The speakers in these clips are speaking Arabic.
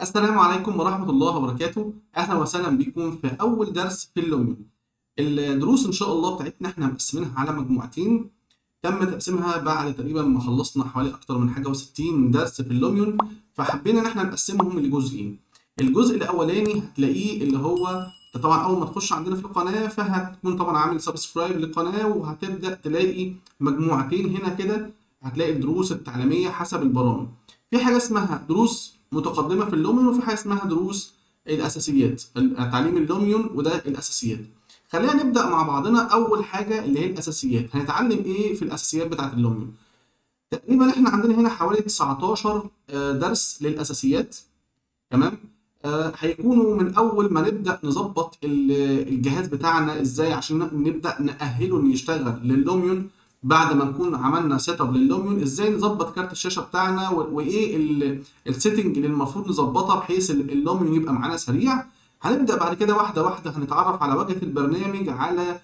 السلام عليكم ورحمة الله وبركاته. أهلا وسهلا بكم في أول درس في اللوميون. الدروس إن شاء الله بتاعتنا إحنا مقسمينها على مجموعتين. تم تقسيمها بعد تقريبا ما خلصنا حوالي أكتر من حاجة و60 درس في اللوميون، فحبينا إن إحنا نقسمهم لجزئين. الجزء الأولاني هتلاقيه اللي هو طبعا أول ما تخش عندنا في القناة فهتكون طبعا عامل سبسكرايب للقناة، وهتبدأ تلاقي مجموعتين هنا كده. هتلاقي الدروس التعليمية حسب البرامج. في حاجة اسمها دروس متقدمة في اللوميون، وفي حاجة اسمها دروس الأساسيات، تعليم اللوميون وده الأساسيات. خلينا نبدأ مع بعضنا. أول حاجة اللي هي الأساسيات، هنتعلم إيه في الأساسيات بتاعة اللوميون؟ تقريبا إحنا عندنا هنا حوالي 19 درس للأساسيات. تمام. هيكونوا من أول ما نبدأ نظبط الجهاز بتاعنا إزاي عشان نبدأ نأهله إنه يشتغل لللوميون. بعد ما نكون عملنا سيت اب لللوميون، ازاي نظبط كارت الشاشه بتاعنا وايه السيتنج اللي المفروض نظبطها بحيث اللوميون يبقى معانا سريع. هنبدا بعد كده واحده واحده هنتعرف على واجهه البرنامج، على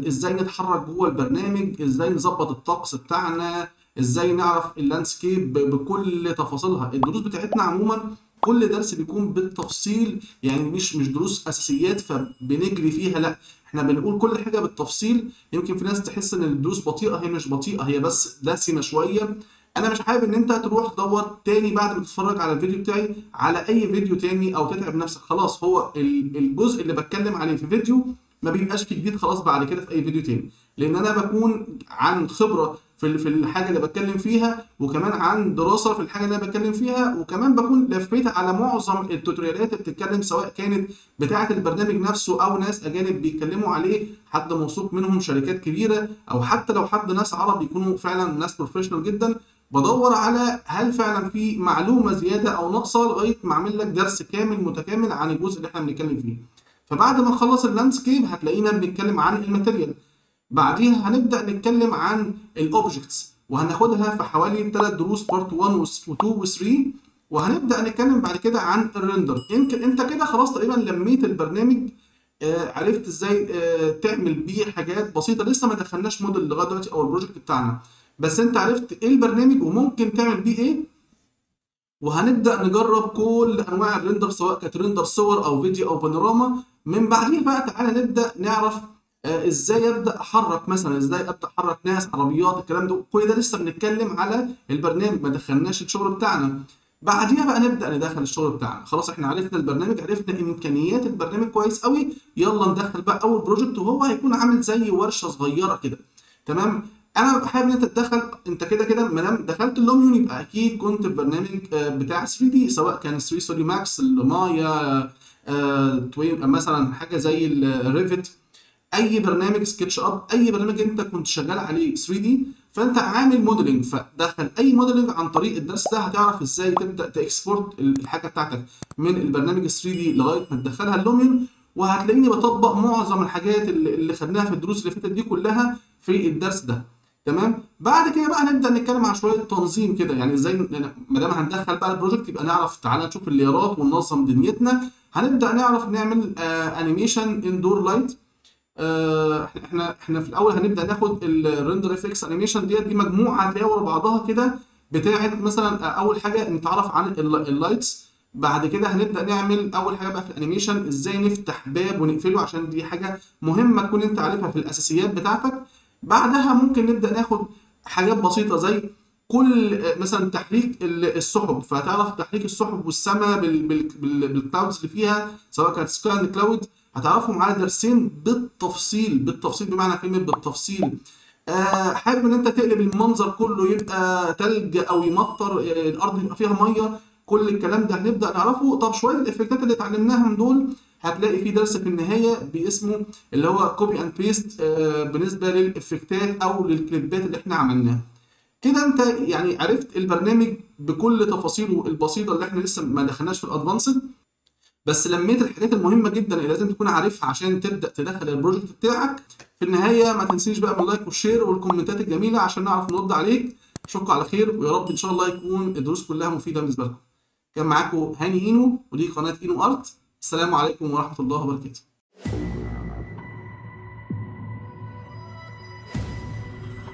ازاي نتحرك جوه البرنامج، ازاي نظبط الطقس بتاعنا، ازاي نعرف اللاندسكيب بكل تفاصيلها. الدروس بتاعتنا عموما كل درس بيكون بالتفصيل، يعني مش دروس اساسيات فبنجري فيها، لا احنا بنقول كل حاجه بالتفصيل. يمكن في ناس تحس ان الدروس بطيئه، هي مش بطيئه، هي بس دسمه شويه. انا مش حابب ان انت تروح تدور تاني بعد ما تتفرج على الفيديو بتاعي على اي فيديو تاني او تتعب نفسك. خلاص، هو الجزء اللي بتكلم عليه في فيديو ما بيبقاش فيه جديد خلاص بعد كده في اي فيديو تاني، لان انا بكون عن خبره في الحاجه اللي بتكلم فيها، وكمان عن دراسه في الحاجه اللي انا بتكلم فيها، وكمان بكون لفيت على معظم التوتوريالات اللي بتتكلم سواء كانت بتاعه البرنامج نفسه او ناس اجانب بيتكلموا عليه، حد موثوق منهم، شركات كبيره، او حتى لو حد ناس عرب يكونوا فعلا ناس بروفيشنال جدا. بدور على هل فعلا في معلومه زياده او ناقصه لغايه ما اعمل لك درس كامل متكامل عن الجزء اللي احنا بنتكلم فيه. فبعد ما نخلص اللاندسكيب هتلاقينا بنتكلم عن الماتيريال. بعديها هنبدأ نتكلم عن الاوبجكتس، وهناخدها في حوالي 3 دروس، بارت 1 و2 و3. وهنبدأ نتكلم بعد كده عن الريندر. يمكن انت كده خلاص تقريبا لميت البرنامج، عرفت ازاي تعمل بيه حاجات بسيطة. لسه ما دخلناش موديل لغاية دلوقتي او البروجكت بتاعنا، بس انت عرفت ايه البرنامج وممكن تعمل بيه ايه. وهنبدأ نجرب كل انواع الريندر سواء كانت ريندر صور او فيديو او بانوراما. من بعدين بقى تعالى نبدأ نعرف ازاي ابدا احرك، مثلا ازاي ابدا احرك ناس، عربيات، الكلام ده كل ده لسه بنتكلم على البرنامج، ما دخلناش الشغل بتاعنا. بعديها بقى نبدا ندخل الشغل بتاعنا. خلاص احنا عرفنا البرنامج، عرفنا امكانيات البرنامج كويس قوي. يلا ندخل بقى اول بروجكت، وهو هيكون عامل زي ورشه صغيره كده. تمام. انا حابب ان انت تدخل، انت كده كده ما دام دخلت اللوميون يبقى اكيد كنت في برنامج بتاع 3 دي، سواء كان 3 ستوديو ماكس، المايا، مثلا حاجه زي الريفت، اي برنامج سكتش اب، اي برنامج انت كنت شغال عليه 3 دي. فانت عامل موديلنج، فدخل اي موديلنج عن طريق الدرس ده هتعرف ازاي تبدا تكسبورت الحاجه بتاعتك من البرنامج 3 دي لغايه ما تدخلها اللوميون. وهتلاقيني بطبق معظم الحاجات اللي خدناها في الدروس اللي فاتت دي كلها في الدرس ده. تمام. بعد كده بقى نبدا نتكلم عن شويه تنظيم كده، يعني ازاي ما دام هندخل بقى البروجكت يبقى نعرف تعالى نشوف الليرات وننظم دنيتنا. هنبدا نعرف نعمل انيميشن اندور لايت. احنا في الاول هنبدا ناخد الريندر اف اكس انيميشن دي مجموعه هتلاقيها ورا بعضها كده، بتاعه مثلا اول حاجه نتعرف عن اللايتس. بعد كده هنبدا نعمل اول حاجه بقى في الانيميشن ازاي نفتح باب ونقفله، عشان دي حاجه مهمه تكون انت عارفها في الاساسيات بتاعتك. بعدها ممكن نبدا ناخد حاجات بسيطه زي كل مثلا تحريك السحب، فهتعرف تحريك السحب والسماء بالكلاودز اللي فيها سواء كانت سكاي اند كلاود. هتعرفهم على درسين بالتفصيل، بالتفصيل بمعنى كلمة بالتفصيل. حابب ان انت تقلب المنظر كله يبقى تلج او يمطر، الارض يبقى فيها ميه، كل الكلام ده هنبدأ نعرفه. طب شوية الافكتات اللي اتعلمناهم دول هتلاقي في درس في النهاية باسمه اللي هو كوبي اند بيست بالنسبة للافكتات او للكليبات اللي احنا عملناها. كده انت يعني عرفت البرنامج بكل تفاصيله البسيطة اللي احنا لسه ما دخلناش في الادفانسد، بس لميت الحاجات المهمة جدا اللي لازم تكون عارفها عشان تبدأ تدخل البروجكت بتاعك. في النهاية ما تنسيش بقى من اللايك والشير والكومنتات الجميلة عشان نعرف نرد عليك. اشوفكم على خير، ويا رب ان شاء الله يكون الدروس كلها مفيدة بالنسبة لكم. كان معاكم هاني اينو ودي قناة اينو ارت. السلام عليكم ورحمة الله وبركاته.